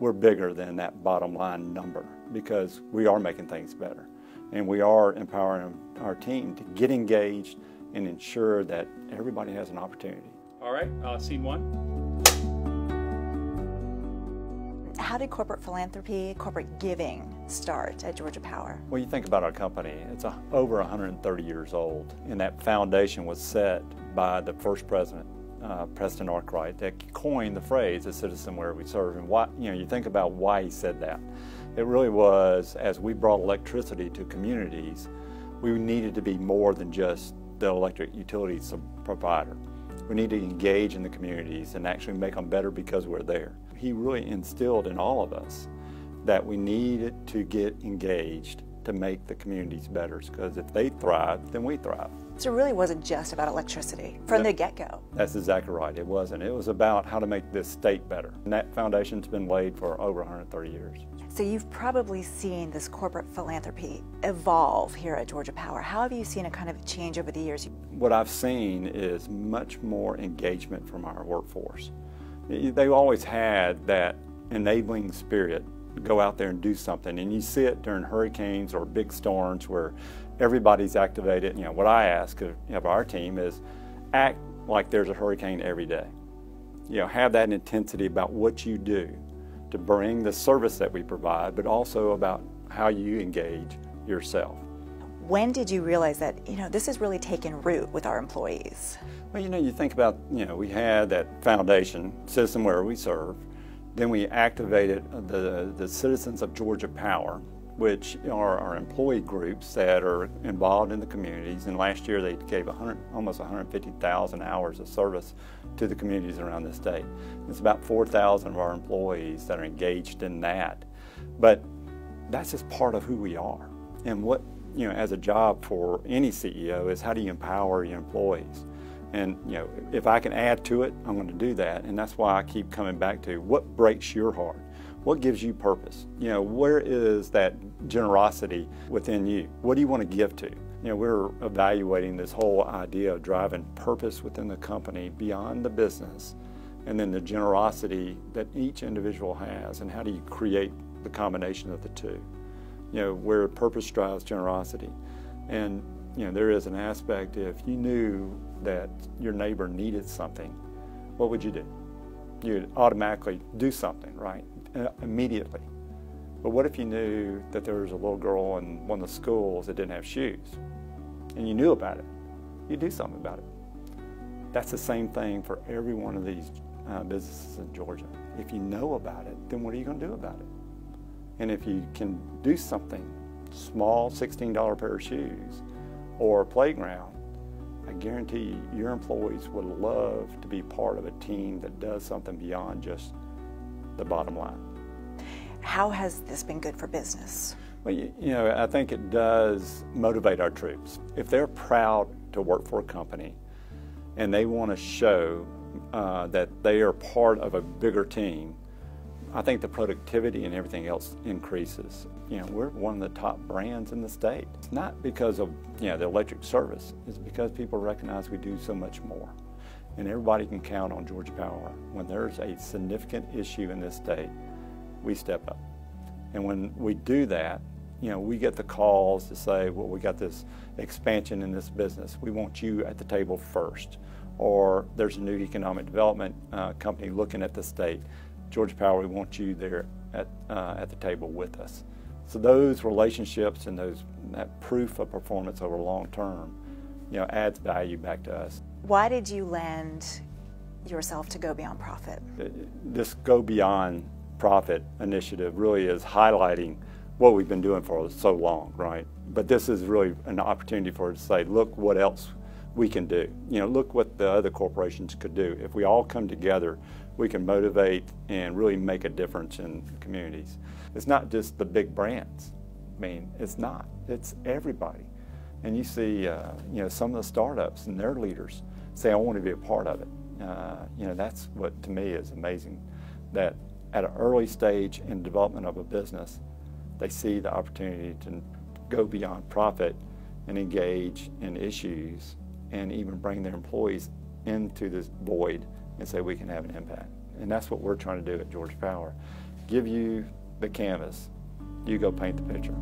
we're bigger than that bottom line number because we are making things better. And we are empowering our team to get engaged and ensure that everybody has an opportunity. All right, scene one. How did corporate philanthropy, corporate giving start at Georgia Power? Well, you think about our company, it's over 130 years old, and that foundation was set by the first president, President Arkwright, that coined the phrase, "A citizen where we serve." And why, you think about why he said that. It really was, as we brought electricity to communities, we needed to be more than just the electric utilities provider. We need to engage in the communities and actually make them better because we're there. He really instilled in all of us that we needed to get engaged to make the communities better, because if they thrive, then we thrive. So it really wasn't just about electricity from the get-go. That's exactly right. It wasn't. It was about how to make this state better. And that foundation's been laid for over 130 years. So you've probably seen this corporate philanthropy evolve here at Georgia Power. How have you seen it kind of change over the years? What I've seen is much more engagement from our workforce. They always had that enabling spirit, go out there and do something. And you see it during hurricanes or big storms where everybody's activated. What I ask of our team is act like there's a hurricane every day. Have that intensity about what you do to bring the service that we provide, but also about how you engage yourself. When did you realize that, this has really taken root with our employees? Well, you think about, we had that foundation, Citizen Where We Serve. Then we activated the Citizens of Georgia Power, which are our employee groups that are involved in the communities. And last year they gave almost 150,000 hours of service to the communities around the state. It's about 4,000 of our employees that are engaged in that. But that's just part of who we are. And what, as a job for any CEO is how do you empower your employees? And if I can add to it, I'm going to do that. And that's why I keep coming back to what breaks your heart? What gives you purpose? Where is that generosity within you? What do you want to give to? We're evaluating this whole idea of driving purpose within the company beyond the business, and then the generosity that each individual has, and how do you create the combination of the two? Where purpose drives generosity. And there is an aspect, if you knew that your neighbor needed something, what would you do? You'd automatically do something, right? Immediately. But what if you knew that there was a little girl in one of the schools that didn't have shoes, and you knew about it? You'd do something about it. That's the same thing for every one of these businesses in Georgia. If you know about it, then what are you going to do about it? And if you can do something, small $16 pair of shoes or a playground, I guarantee you, your employees would love to be part of a team that does something beyond just the bottom line. How has this been good for business? Well, I think it does motivate our troops. If they're proud to work for a company and they want to show that they are part of a bigger team, I think the productivity and everything else increases. We're one of the top brands in the state. It's not because of the electric service. It's because people recognize we do so much more. And everybody can count on Georgia Power. When there's a significant issue in this state, we step up. And when we do that, we get the calls to say, well, we got this expansion in this business. We want you at the table first. Or there's a new economic development company looking at the state. Georgia Power, we want you there at the table with us. So those relationships and that proof of performance over long term, adds value back to us. Why did you land yourself to goBeyondProfit? This goBeyondProfit initiative really is highlighting what we've been doing for so long, right? But this is really an opportunity for us to say, look what else we can do. Look what the other corporations could do. If we all come together, we can motivate and really make a difference in communities. It's not just the big brands. It's not. It's everybody. And you see, some of the startups and their leaders say, I want to be a part of it. That's what to me is amazing, that at an early stage in development of a business, they see the opportunity to go beyond profit and engage in issues and even bring their employees into this void and say we can have an impact. And that's what we're trying to do at Georgia Power. give you the canvas. You go paint the picture.